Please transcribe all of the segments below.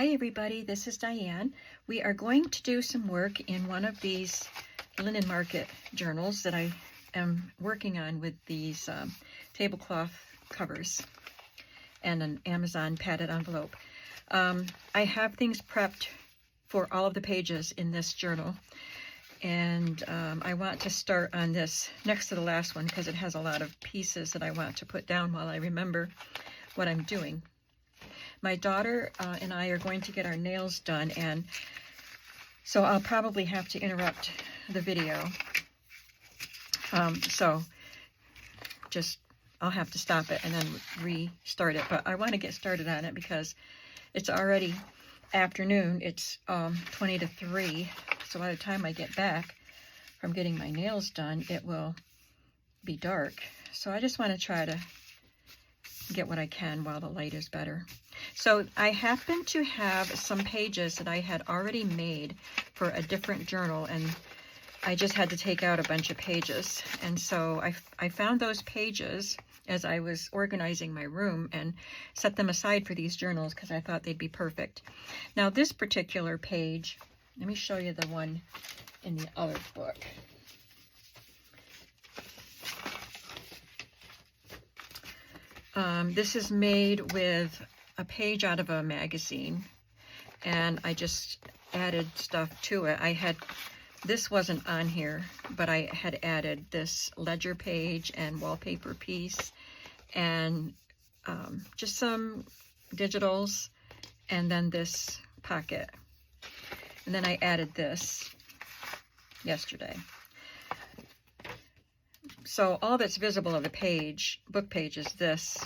Hi everybody, this is Diane. We are going to do some work in one of these linen market journals that I am working on with these tablecloth covers and an Amazon padded envelope. I have things prepped for all of the pages in this journal, and I want to start on this next to the last one because it has a lot of pieces that I want to put down while I remember what I'm doing. My daughter and I are going to get our nails done, and so I'll probably have to interrupt the video. So I'll have to stop it and then restart it. But I want to get started on it because it's already afternoon. It's 20 to 3. So by the time I get back from getting my nails done, it will be dark. So I just want to try to get what I can while the light is better. So I happen to have some pages that I had already made for a different journal, and I just had to take out a bunch of pages. And so I found those pages as I was organizing my room and set them aside for these journals because I thought they'd be perfect. Now this particular page, let me show you the one in the other book. This is made with a page out of a magazine, and I just added stuff to it. This wasn't on here, but I had added this ledger page and wallpaper piece and just some digitals, and then this pocket. And then I added this yesterday. So all that's visible of the page, book page, is this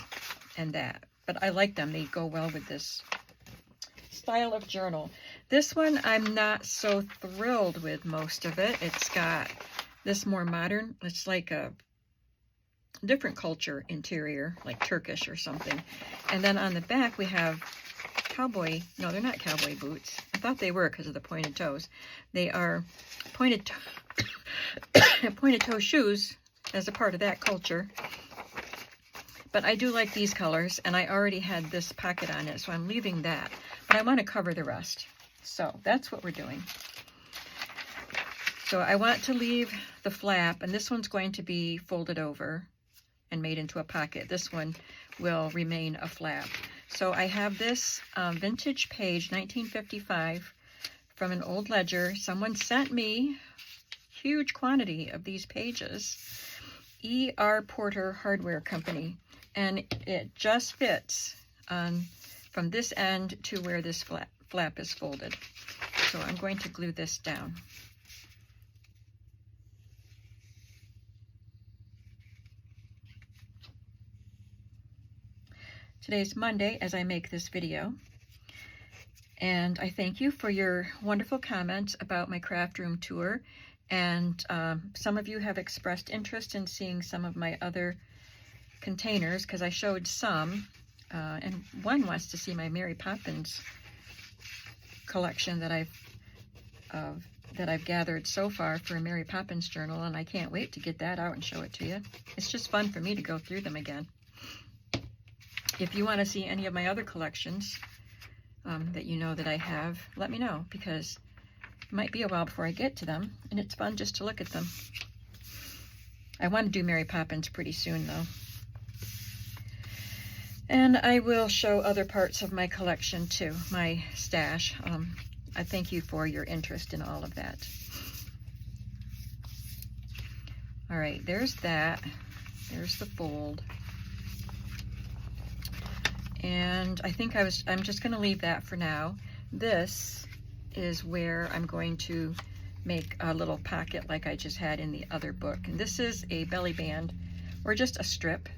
and that. But I like them. They go well with this style of journal. This one, I'm not so thrilled with most of it. It's got this more modern, it's like a different culture interior, like Turkish or something. And then on the back we have cowboy, no, they're not cowboy boots. I thought they were because of the pointed toes. They are pointed toe shoes as a part of that culture. But I do like these colors, and I already had this pocket on it, so I'm leaving that. But I want to cover the rest. So that's what we're doing. So I want to leave the flap, and this one's going to be folded over and made into a pocket. This one will remain a flap. So I have this vintage page, 1955, from an old ledger. Someone sent me a huge quantity of these pages. E.R. Porter Hardware Company. And it just fits from this end to where this flap is folded. So I'm going to glue this down. Today's Monday as I make this video. And I thank you for your wonderful comments about my craft room tour. And some of you have expressed interest in seeing some of my other containers because I showed some, and one wants to see my Mary Poppins collection that I've gathered so far for a Mary Poppins journal, and I can't wait to get that out and show it to you. It's just fun for me to go through them again. If you want to see any of my other collections that you know that I have, let me know, because it might be a while before I get to them, and it's fun just to look at them. I want to do Mary Poppins pretty soon though. And I will show other parts of my collection too, my stash. I thank you for your interest in all of that. All right, there's that. There's the fold. And I think I'm just going to leave that for now. This is where I'm going to make a little pocket like I just had in the other book. And this is a belly band, or just a strip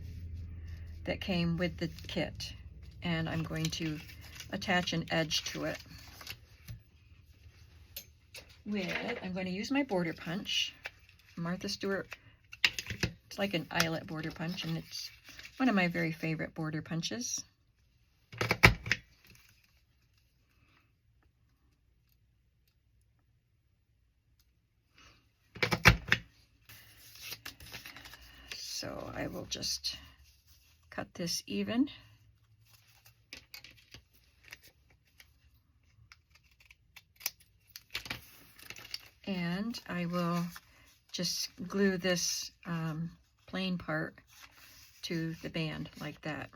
that came with the kit, and I'm going to attach an edge to it I'm going to use my border punch, Martha Stewart. It's like an eyelet border punch, and it's one of my very favorite border punches. So I will just cut this even. And I will just glue this plain part to the band like that.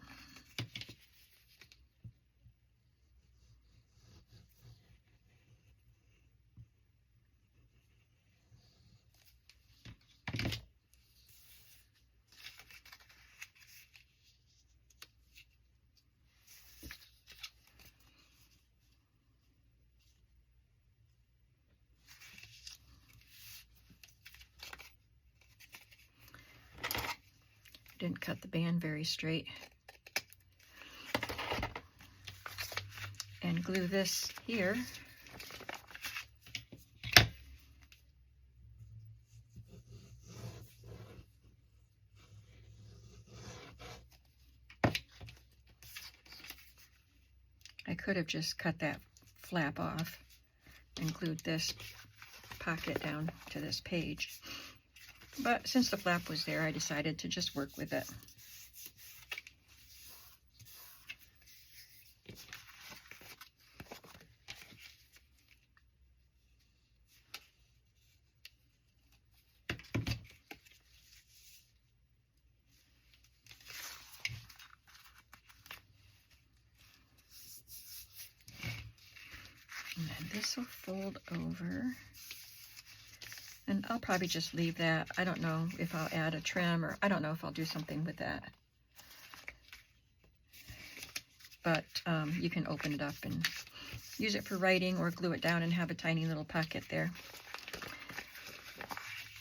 Didn't cut the band very straight. And glue this here. I could have just cut that flap off and glued this pocket down to this page. But since the flap was there, I decided to just work with it. And then this will fold over. And I'll probably just leave that. I don't know if I'll add a trim, or I don't know if I'll do something with that. But you can open it up and use it for writing, or glue it down and have a tiny little pocket there.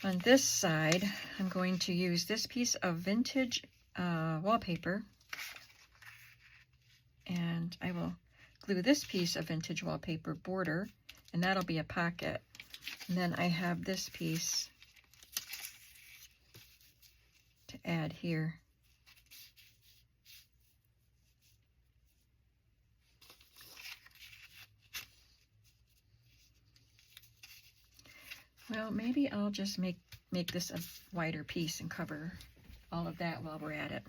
On this side, I'm going to use this piece of vintage wallpaper. And I will glue this piece of vintage wallpaper border, and that'll be a pocket. And then I have this piece to add here. Well, maybe I'll just make this a wider piece and cover all of that while we're at it.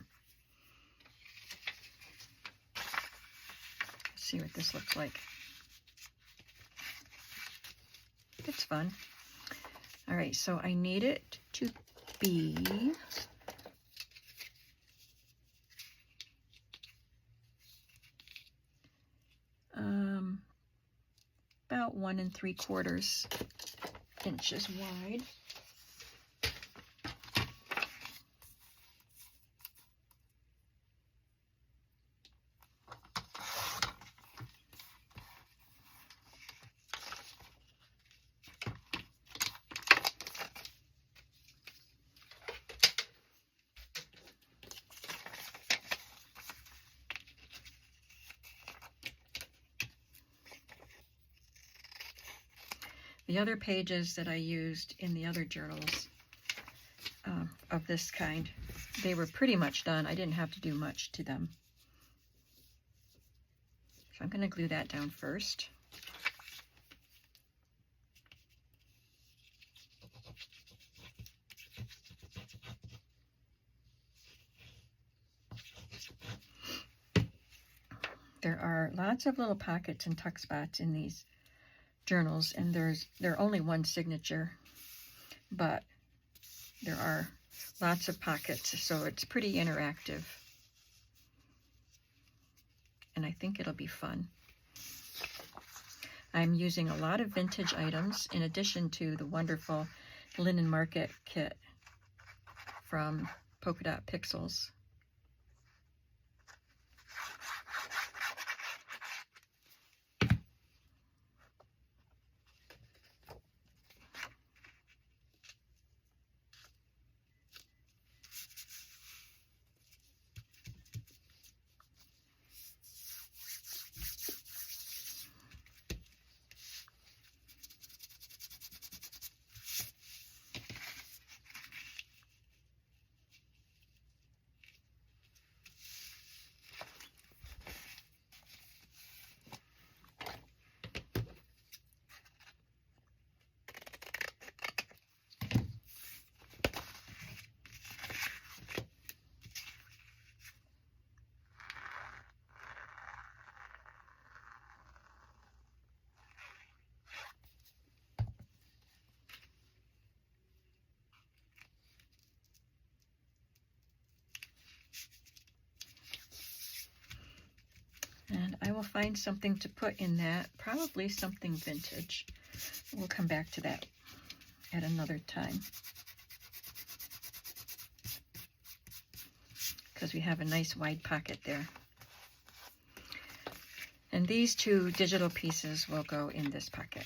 Let's see what this looks like. It's fun. All right, so I need it to be about 1 3/4 inches wide. The other pages that I used in the other journals of this kind, they were pretty much done. I didn't have to do much to them. So I'm going to glue that down first. There are lots of little pockets and tuck spots in these journals, and they're only one signature, but there are lots of pockets, so it's pretty interactive, and I think it'll be fun. I'm using a lot of vintage items in addition to the wonderful linen market kit from Polka Dot Pixels. And I will find something to put in that, probably something vintage. We'll come back to that at another time, because we have a nice wide pocket there. And these two digital pieces will go in this pocket.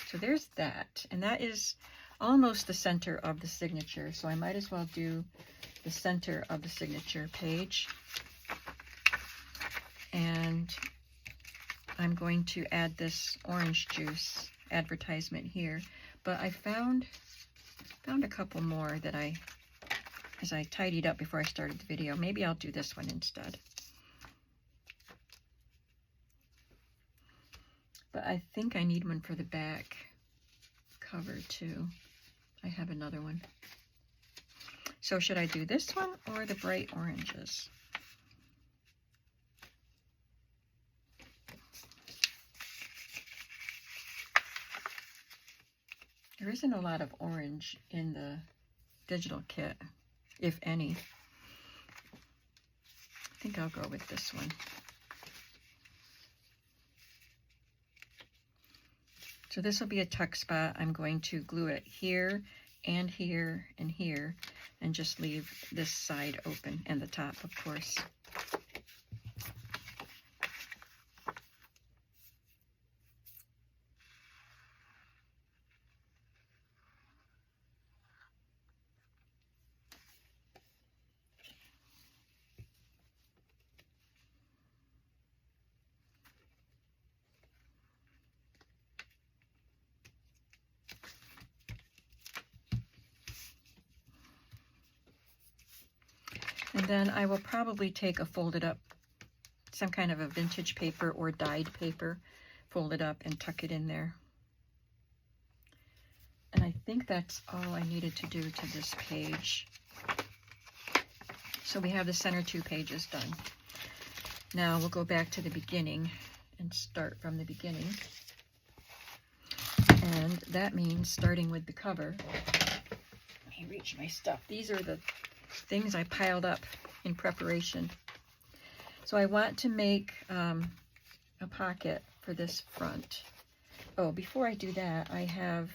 So there's that, and that is almost the center of the signature, so I might as well do the center of the signature page. And I'm going to add this orange juice advertisement here, but I found a couple more that as I tidied up before I started the video. Maybe I'll do this one instead. But I think I need one for the back cover too. I have another one. So should I do this one or the bright oranges? There isn't a lot of orange in the digital kit, if any. I think I'll go with this one. So this will be a tuck spot. I'm going to glue it here and here and here, and just leave this side open, and the top, of course. And then I will probably take a folded up, some kind of a vintage paper or dyed paper, fold it up and tuck it in there. And I think that's all I needed to do to this page. So we have the center two pages done. Now we'll go back to the beginning and start from the beginning. And that means starting with the cover. Let me reach my stuff. These are the things I piled up in preparation. So I want to make a pocket for this front. Oh, before I do that, I have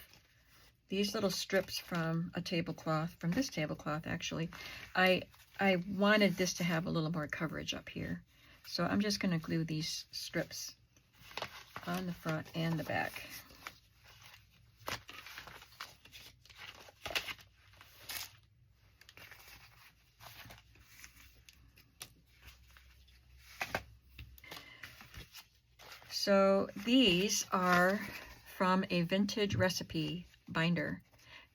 these little strips from a tablecloth, from this tablecloth actually. I wanted this to have a little more coverage up here. So I'm just going to glue these strips on the front and the back. So these are from a vintage recipe binder,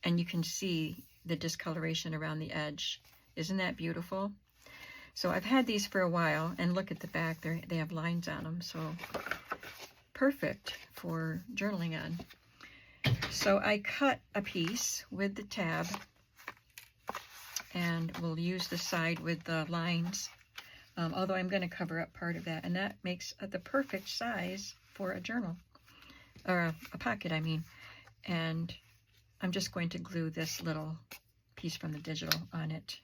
and you can see the discoloration around the edge. Isn't that beautiful? So I've had these for a while, and look at the back, they have lines on them, so perfect for journaling on. So I cut a piece with the tab, and we'll use the side with the lines. Although I'm going to cover up part of that, and that makes the perfect size for a journal, or a pocket, I mean. And I'm just going to glue this little piece from the digital on it.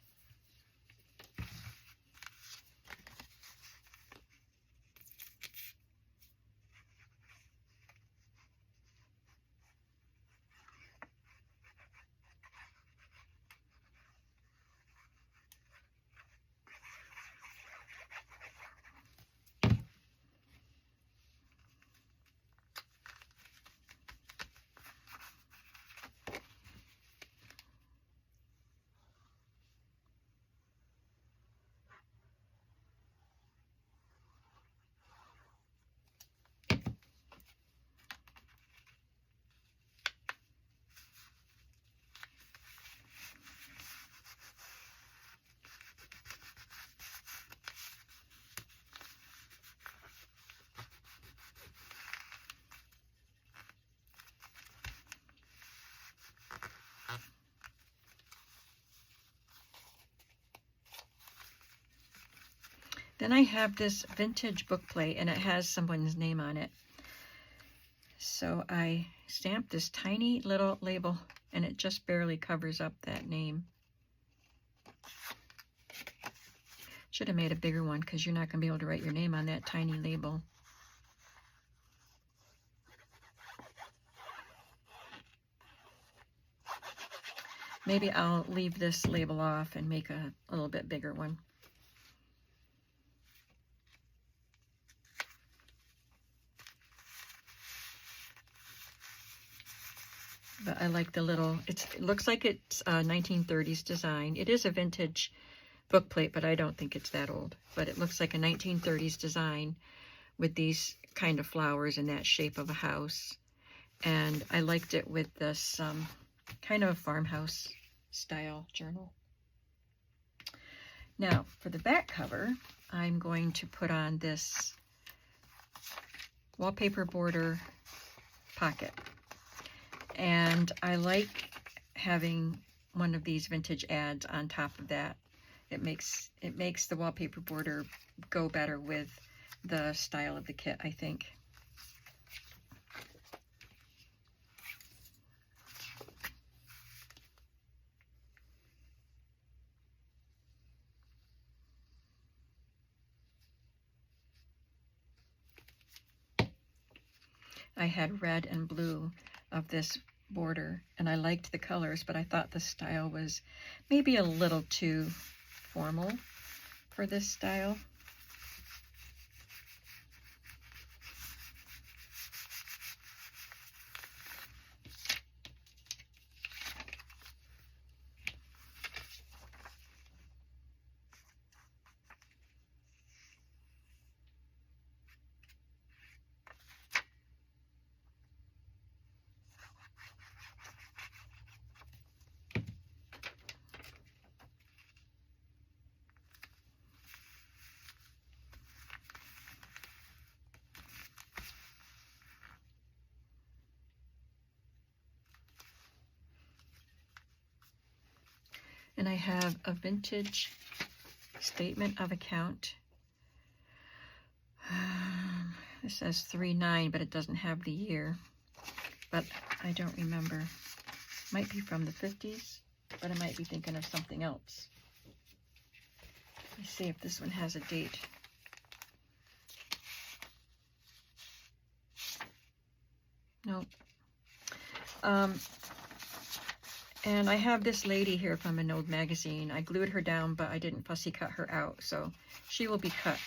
Then I have this vintage book plate, and it has someone's name on it. So I stamped this tiny little label, and it just barely covers up that name. Should have made a bigger one because you're not going to be able to write your name on that tiny label. Maybe I'll leave this label off and make a little bit bigger one. But I like the little, it looks like it's a 1930s design. It is a vintage book plate, but I don't think it's that old. But it looks like a 1930s design with these kind of flowers in that shape of a house. And I liked it with this kind of farmhouse style journal. Now, for the back cover, I'm going to put on this wallpaper border pocket. And I like having one of these vintage ads on top of that. It makes the wallpaper border go better with the style of the kit, I think. I had red and blue of this border, and I liked the colors, but I thought the style was maybe a little too formal for this style. And I have a vintage statement of account. It says 3/9, but it doesn't have the year. But I don't remember. Might be from the 50s, but I might be thinking of something else. Let's see if this one has a date. Nope. And I have this lady here from an old magazine. I glued her down, but I didn't fussy cut her out, so she will be cut.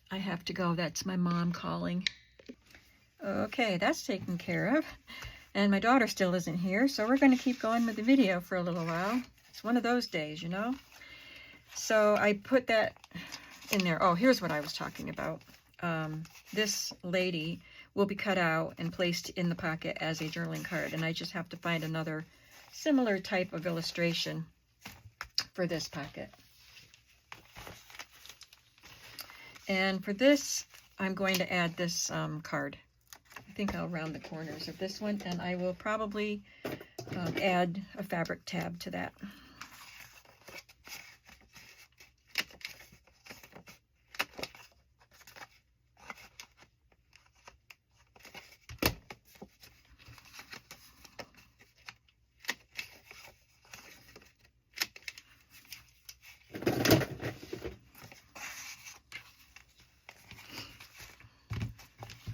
I have to go. That's my mom calling. Okay, that's taken care of. And my daughter still isn't here, so we're going to keep going with the video for a little while. It's one of those days, you know? So I put that in there. Oh, here's what I was talking about. This lady will be cut out and placed in the pocket as a journaling card, and I just have to find another similar type of illustration for this pocket. And for this, I'm going to add this card. I think I'll round the corners of this one, and I will probably add a fabric tab to that.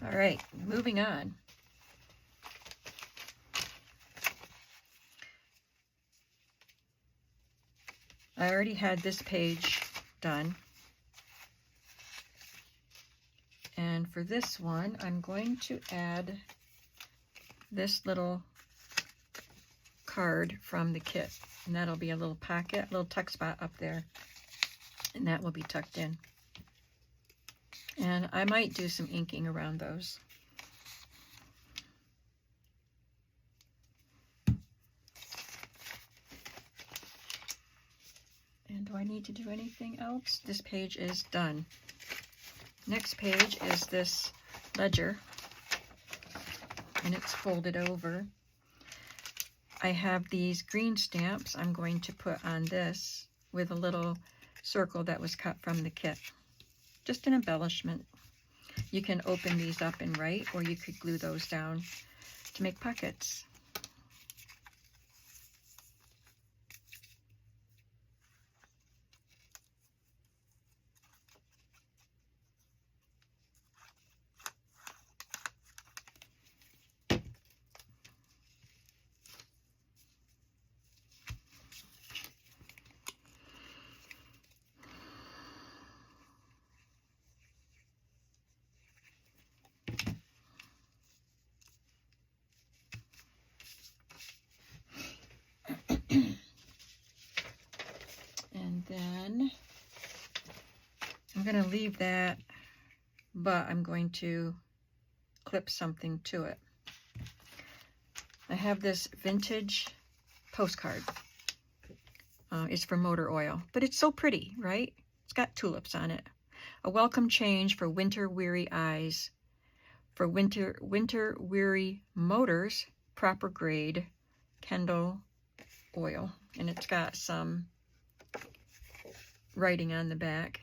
All right, moving on. I already had this page done. And for this one, I'm going to add this little card from the kit. And that'll be a little pocket, a little tuck spot up there. And that will be tucked in. And I might do some inking around those. And do I need to do anything else? This page is done. Next page is this ledger, and it's folded over. I have these green stamps I'm going to put on this with a little circle that was cut from the kit. Just an embellishment. You can open these up and write, or you could glue those down to make pockets. I'm going to leave that, but I'm going to clip something to it. I have this vintage postcard. It's for motor oil, but it's so pretty, right? It's got tulips on it. A welcome change for winter-weary eyes. For winter-weary motors, proper grade Kendall oil. And it's got some writing on the back.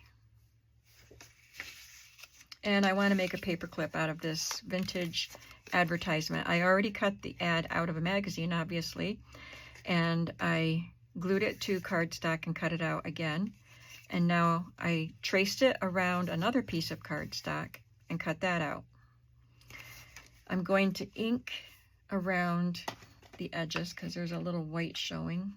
And I want to make a paper clip out of this vintage advertisement. I already cut the ad out of a magazine, obviously, and I glued it to cardstock and cut it out again. And now I traced it around another piece of cardstock and cut that out. I'm going to ink around the edges because there's a little white showing.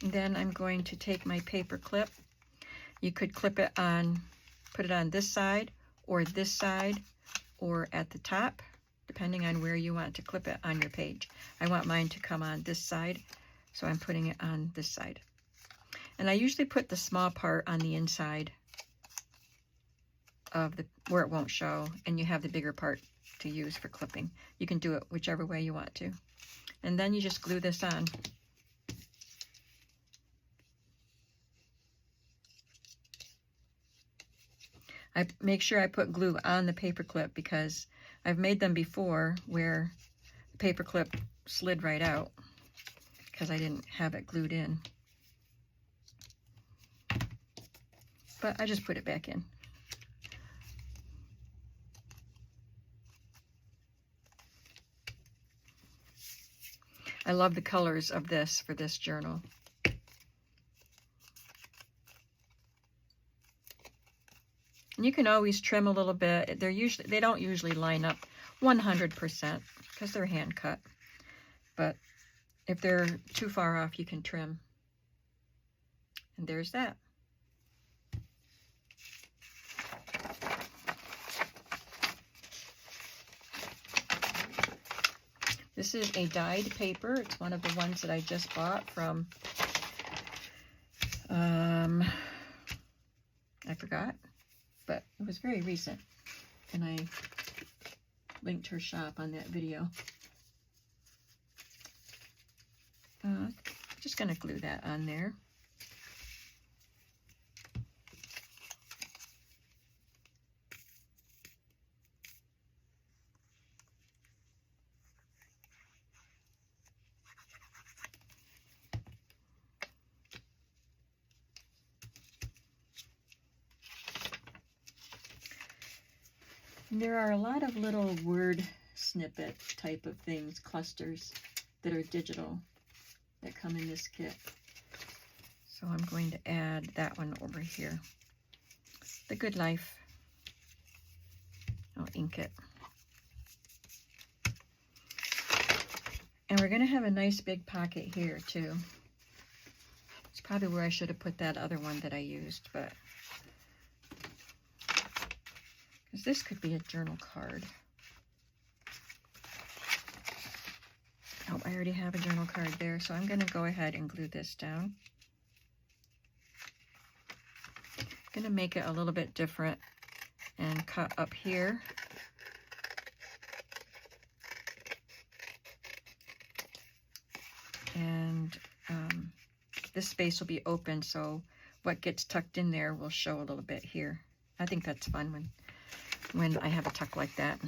Then I'm going to take my paper clip. You could clip it on, put it on this side, or at the top, depending on where you want to clip it on your page. I want mine to come on this side, so I'm putting it on this side. And I usually put the small part on the inside of where it won't show, and you have the bigger part to use for clipping. You can do it whichever way you want to. And then you just glue this on. I make sure I put glue on the paper clip because I've made them before where the paper clip slid right out because I didn't have it glued in. But I just put it back in. I love the colors of this for this journal. And you can always trim a little bit. They don't usually line up 100% because they're hand cut. But if they're too far off, you can trim. And there's that. This is a dyed paper. It's one of the ones that I just bought from, I forgot. But it was very recent, and I linked her shop on that video. Just going to glue that on there. There are a lot of little word snippet type of things, clusters that are digital that come in this kit. So I'm going to add that one over here. The Good Life. I'll ink it. And we're going to have a nice big pocket here too. It's probably where I should have put that other one that I used, but this could be a journal card. Oh, I already have a journal card there, so I'm going to go ahead and glue this down. I'm going to make it a little bit different and cut up here. And this space will be open, so what gets tucked in there will show a little bit here. I think that's fun when I have a tuck like that.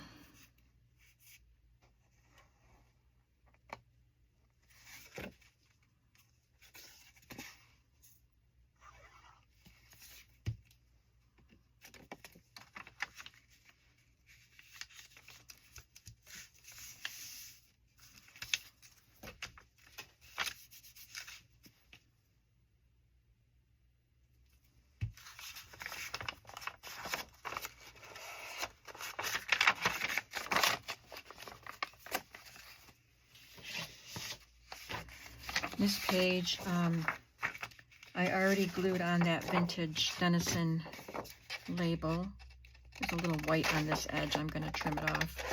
This page, I already glued on that vintage Denison label. There's a little white on this edge. I'm going to trim it off.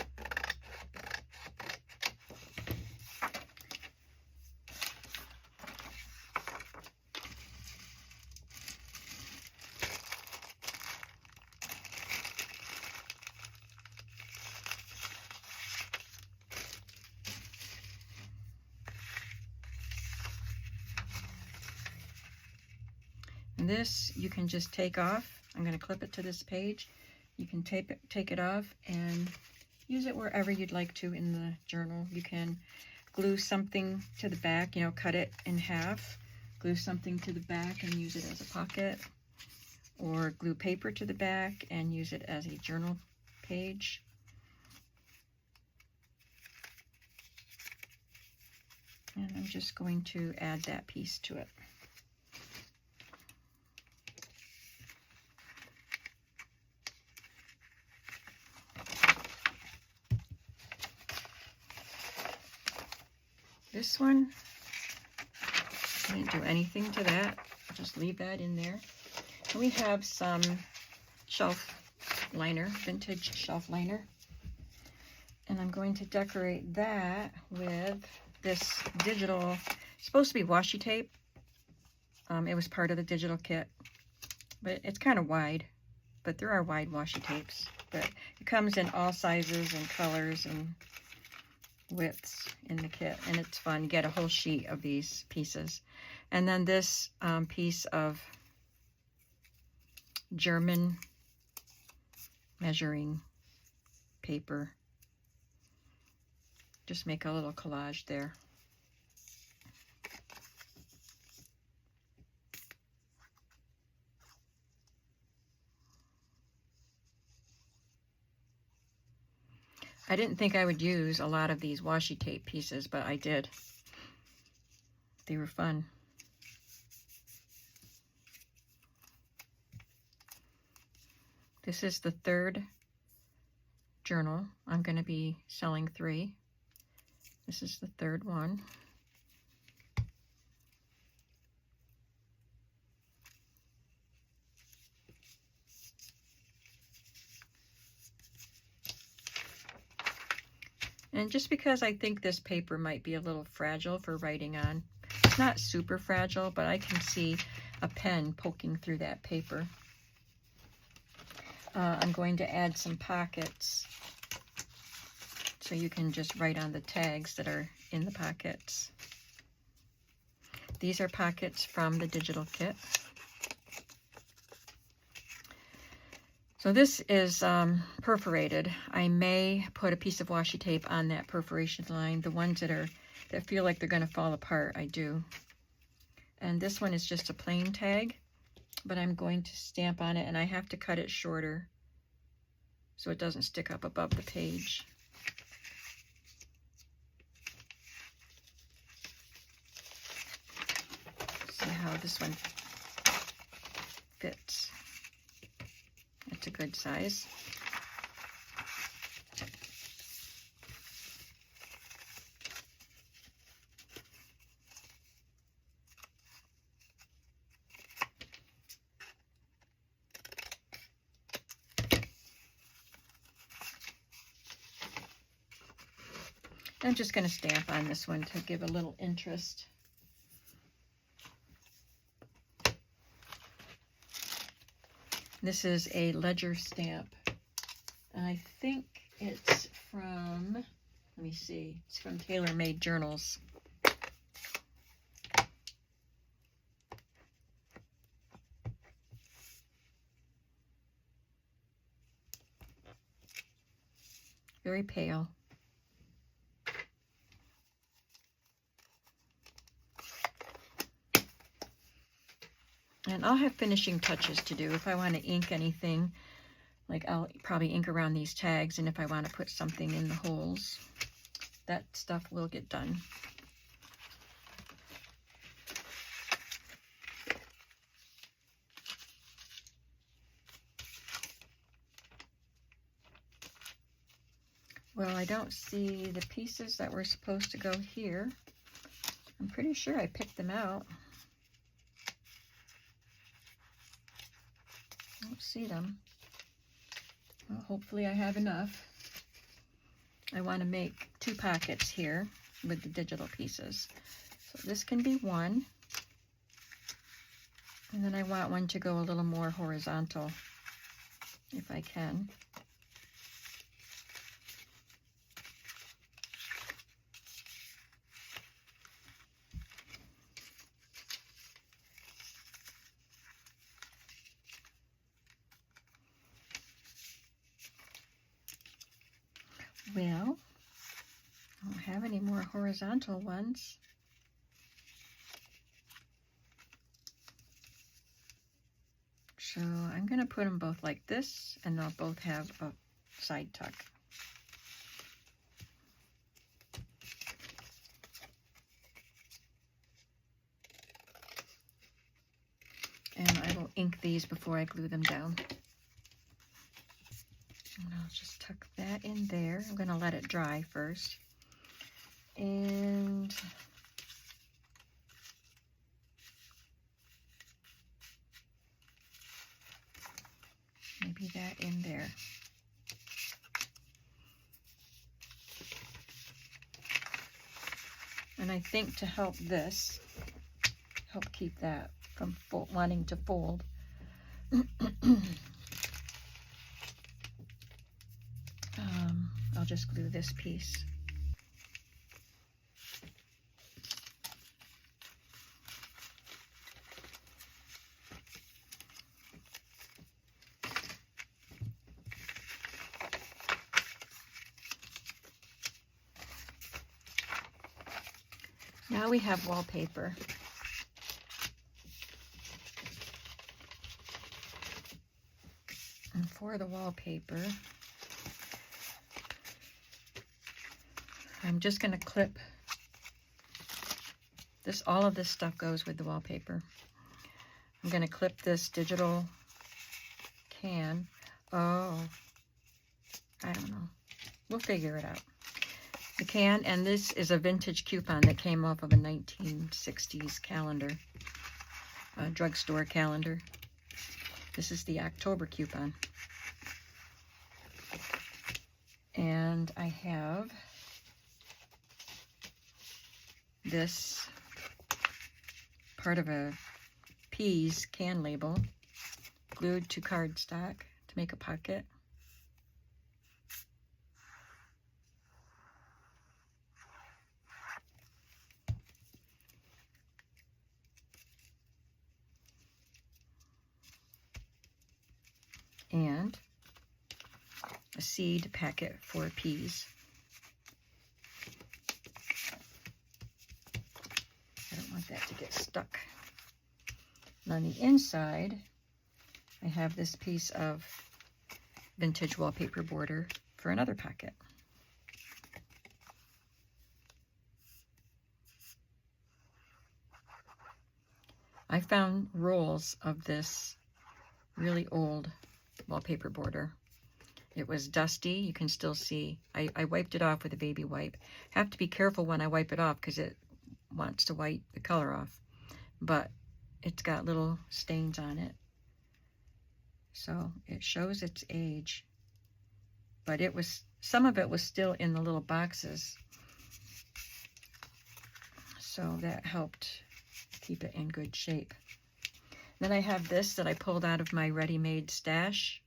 And this you can just take off. I'm going to clip it to this page. You can take it off and use it wherever you'd like to in the journal. You can glue something to the back, you know, cut it in half, glue something to the back and use it as a pocket, or glue paper to the back and use it as a journal page. And I'm just going to add that piece to it. This one, I didn't do anything to that. I'll just leave that in there. And we have some shelf liner, vintage shelf liner. And I'm going to decorate that with this digital, it's supposed to be washi tape. It was part of the digital kit, but it's kind of wide. But there are wide washi tapes. But it comes in all sizes and colors and widths in the kit, and it's fun. You get a whole sheet of these pieces. And then this piece of German measuring paper. Just make a little collage there. I didn't think I would use a lot of these washi tape pieces, but I did. They were fun. This is the third journal. I'm going to be selling 3. This is the third one. And just because I think this paper might be a little fragile for writing on, it's not super fragile, but I can see a pen poking through that paper. I'm going to add some pockets so you can just write on the tags that are in the pockets. These are pockets from the digital kit. So this is perforated. I may put a piece of washi tape on that perforation line. The ones that feel like they're going to fall apart, I do. And this one is just a plain tag, but I'm going to stamp on it, and I have to cut it shorter so it doesn't stick up above the page. See how this one fits. That's a good size. I'm just going to stamp on this one to give a little interest. This is a ledger stamp, and I think it's from, let me see, it's from Tailor Made Journals. Very pale. And I'll have finishing touches to do if I want to ink anything. Like I'll probably ink around these tags, and if I want to put something in the holes, that stuff will get done. Well, I don't see the pieces that were supposed to go here. I'm pretty sure I picked them out. I don't see them. Well, hopefully I have enough. I want to make 2 pockets here with the digital pieces. So this can be one. And then I want one to go a little more horizontal, if I can. Well, I don't have any more horizontal ones. So I'm going to put them both like this, and they'll both have a side tuck. And I will ink these before I glue them down. And I'll just tuck that in there. I'm going to let it dry first. And maybe that in there. And I think to help this, help keep that from wanting to fold, I'll just glue this piece. Now we have wallpaper. And for the wallpaper, I'm just going to clip this. All of this stuff goes with the wallpaper. I'm going to clip this digital can. Oh, I don't know. We'll figure it out. The can, and this is a vintage coupon that came off of a 1960s calendar, a drugstore calendar. This is the October coupon. And I have this part of a peas can label glued to cardstock to make a pocket. And a seed packet for peas. I don't want that to get stuck. And on the inside, I have this piece of vintage wallpaper border for another pocket. I found rolls of this really old wallpaper border. It was dusty. You can still see. I wiped it off with a baby wipe. Have to be careful when I wipe it off because it wants to wipe the color off. But it's got little stains on it. So it shows its age. But it was, some of it was still in the little boxes. So that helped keep it in good shape. Then I have this that I pulled out of my ready-made stash,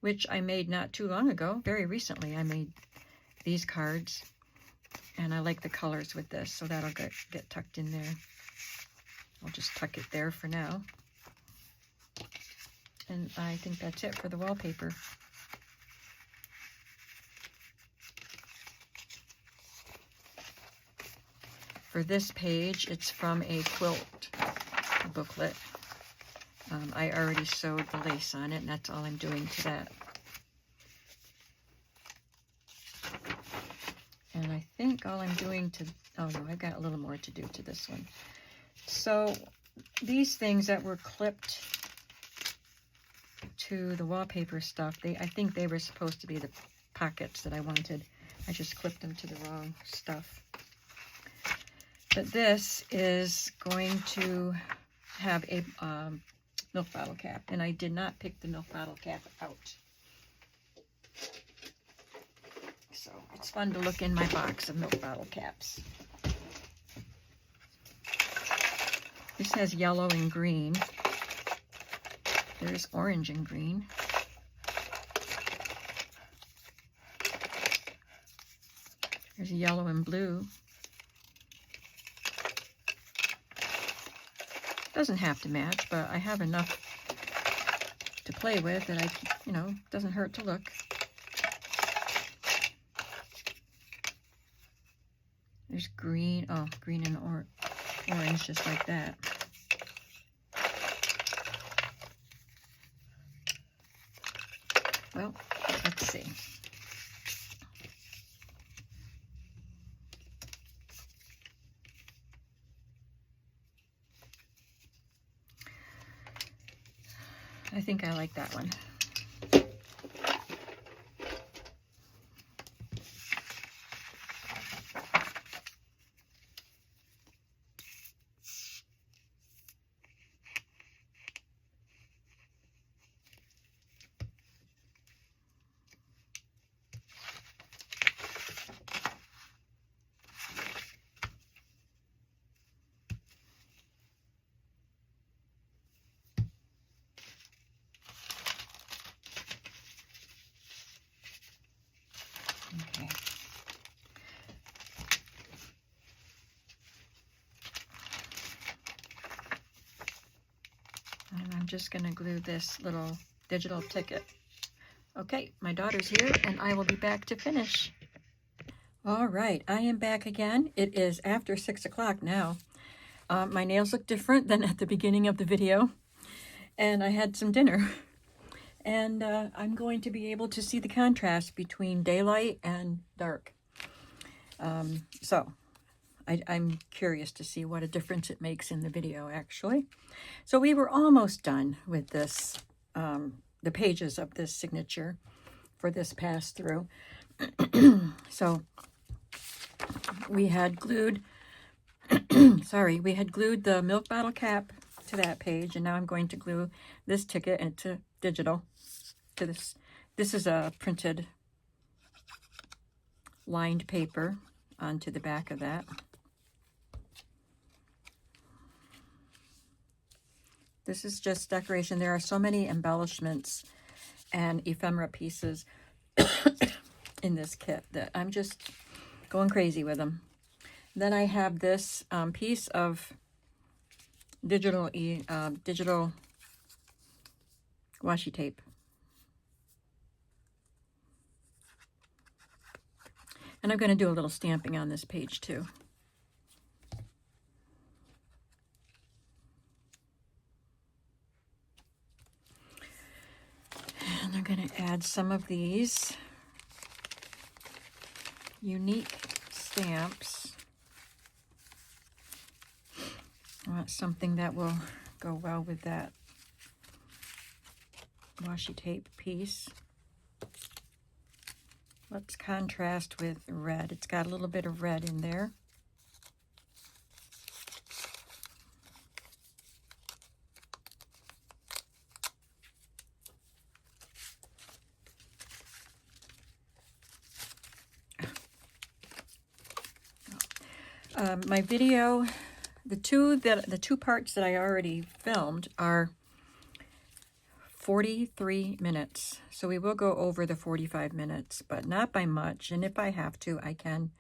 which I made not too long ago. Very recently I made these cards, and I like the colors with this, so that'll get tucked in there. I'll just tuck it there for now. And I think that's it for the wallpaper. For this page, it's from a quilt booklet. I already sewed the lace on it, and that's all I'm doing to that. And I think all I'm doing to, oh no, I've got a little more to do to this one. So these things that were clipped to the wallpaper stuff, I think they were supposed to be the pockets that I wanted. I just clipped them to the wrong stuff. But this is going to have a milk bottle cap, and I did not pick the milk bottle cap out. So it's fun to look in my box of milk bottle caps. This has yellow and green. There's orange and green. There's yellow and blue. Doesn't have to match, but I have enough to play with that doesn't hurt to look. There's green, green and orange, just like that. Well, let's see. I think I like that one. Okay. And I'm just going to glue this little digital ticket. Okay, my daughter's here, and I will be back to finish. All right, I am back again. It is after 6 o'clock now. My nails look different than at the beginning of the video, and I had some dinner. And I'm going to be able to see the contrast between daylight and dark. So I'm curious to see what a difference it makes in the video, actually. So we were almost done with this, the pages of this signature for this pass-through. So we had glued, we had glued the milk bottle cap to that page, and now I'm going to glue this ticket into digital to this. This is a printed lined paper onto the back of that. This is just decoration. There are so many embellishments and ephemera pieces in this kit that I'm just going crazy with them. Then I have this piece of digital washi tape. And I'm going to do a little stamping on this page too. And I'm going to add some of these unique stamps. I want something that will go well with that washi tape piece. Let's contrast with red. It's got a little bit of red in there. My video, the two parts that I already filmed are 43 minutes. So we will go over the 45 minutes, but not by much. And if I have to, I can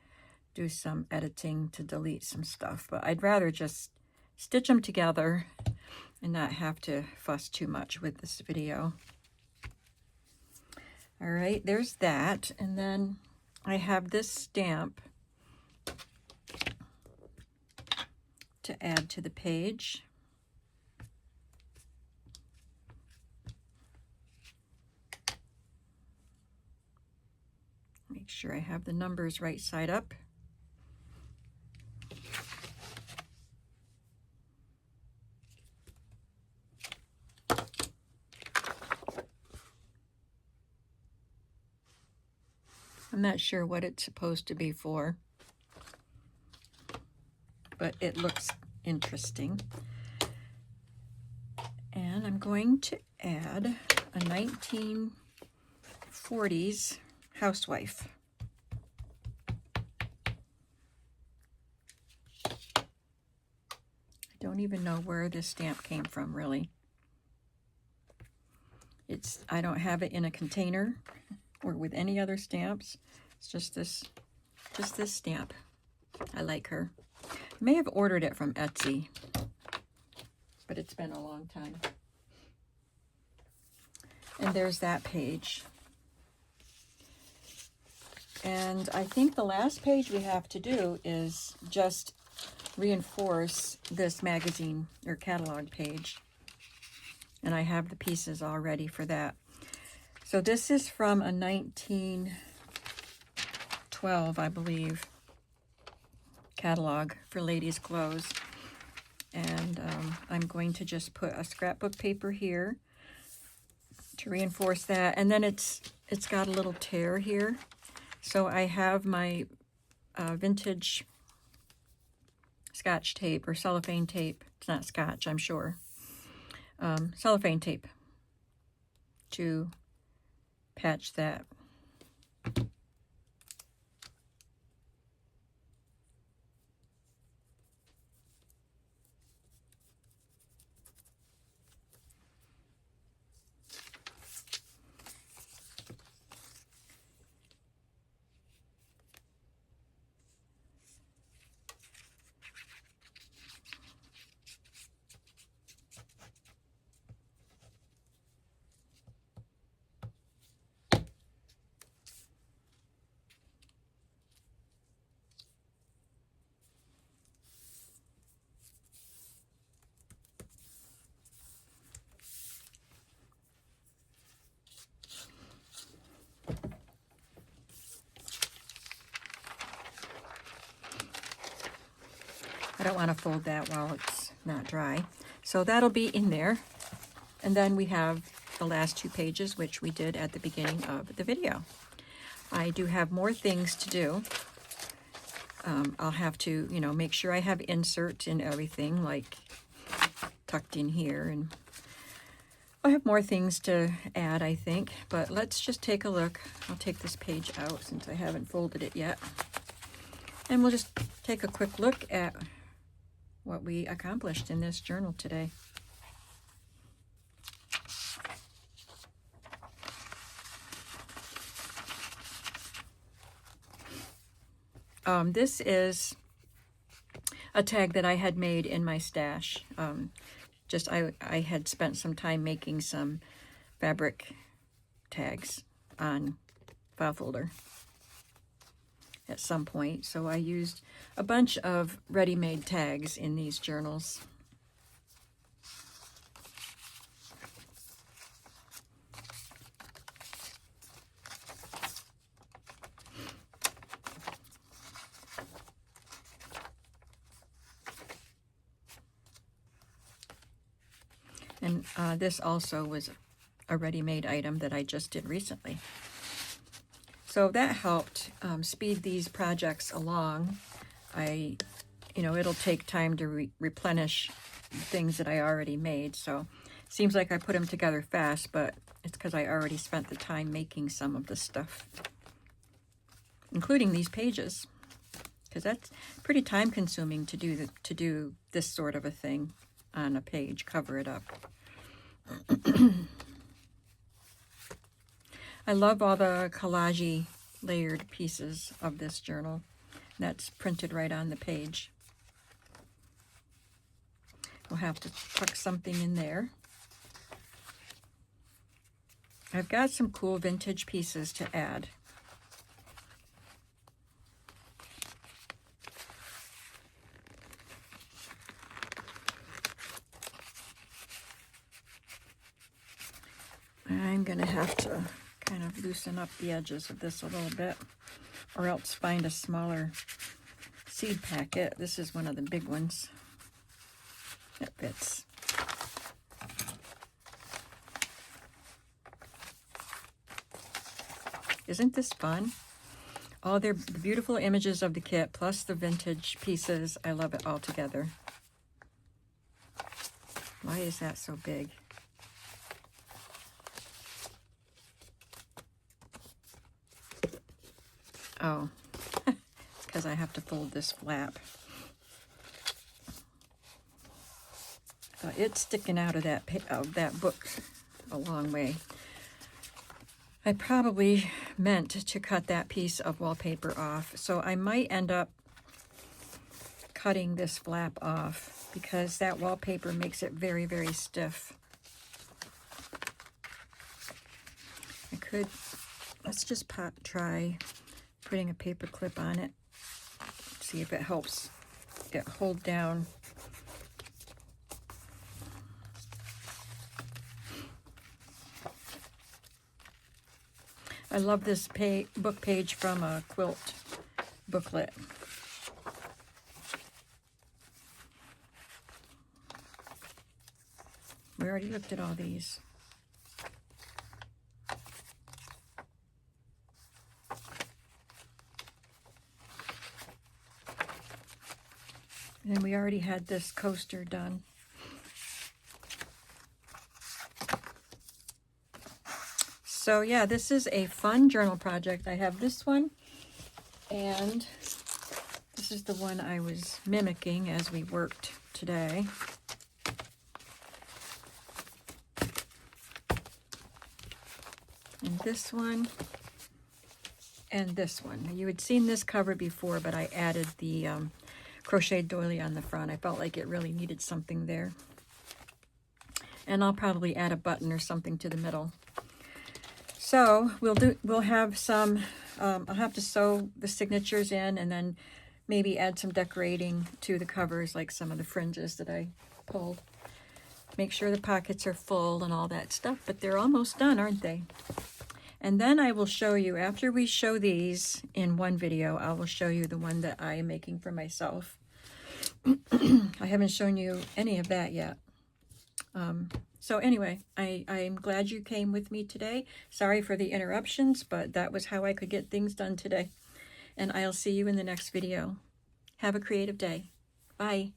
do some editing to delete some stuff. But I'd rather just stitch them together and not have to fuss too much with this video. All right, there's that. And then I have this stamp to add to the page. Make sure I have the numbers right side up. I'm not sure what it's supposed to be for. but it looks interesting. And I'm going to add a 1940s housewife. I don't even know where this stamp came from, really. I don't have it in a container or with any other stamps. It's just this stamp. I like her. I may have ordered it from Etsy, but it's been a long time. And there's that page. And I think the last page we have to do is just reinforce this magazine or catalog page. And I have the pieces all ready for that. So this is from a 1912, I believe, catalog for ladies' clothes. And I'm going to just put a scrapbook paper here to reinforce that. And then it's got a little tear here. So I have my vintage Scotch tape or cellophane tape. It's not Scotch, I'm sure. Cellophane tape to patch that. I don't want to fold that while it's not dry. So that'll be in there. And then we have the last two pages, which we did at the beginning of the video. I do have more things to do. I'll have to, make sure I have inserts in everything, like tucked in here. And I have more things to add, I think. But let's just take a look. I'll take this page out since I haven't folded it yet. And we'll just take a quick look at what we accomplished in this journal today. This is a tag that I had made in my stash. I had spent some time making some fabric tags on file folder at some point. So I used a bunch of ready-made tags in these journals. And this also was a ready-made item that I just did recently. So that helped speed these projects along. It'll take time to replenish things that I already made. So it seems like I put them together fast, but it's because I already spent the time making some of the stuff, including these pages, because that's pretty time consuming to do this sort of a thing on a page, cover it up. I love all the collage layered pieces of this journal. That's printed right on the page. We'll have to tuck something in there. I've got some cool vintage pieces to add. I'm going to have to kind of loosen up the edges of this a little bit, or else find a smaller seed packet. This is one of the big ones that fits. Isn't this fun? all their beautiful images of the kit, plus the vintage pieces. I love it all together. Why is that so big? Oh, because I have to fold this flap. It's sticking out of that book a long way. I probably meant to cut that piece of wallpaper off, so I might end up cutting this flap off because that wallpaper makes it very, very stiff. I could, let's just try putting a paper clip on it, see if it helps it hold down. I love this book page from a quilt booklet. We already looked at all these. And we already had this coaster done. So yeah, this is a fun journal project. I have this one, and this is the one I was mimicking as we worked today. And this one, and this one. You had seen this cover before, but I added the crochet doily on the front. I felt like it really needed something there. And I'll probably add a button or something to the middle. So we'll have some, I'll have to sew the signatures in and then maybe add some decorating to the covers, like some of the fringes that I pulled. Make sure the pockets are full and all that stuff, but they're almost done, aren't they? And then I will show you, after we show these in one video, I will show you the one that I am making for myself. I haven't shown you any of that yet. So anyway, I'm glad you came with me today. Sorry for the interruptions, but that was how I could get things done today. And I'll see you in the next video. Have a creative day. Bye.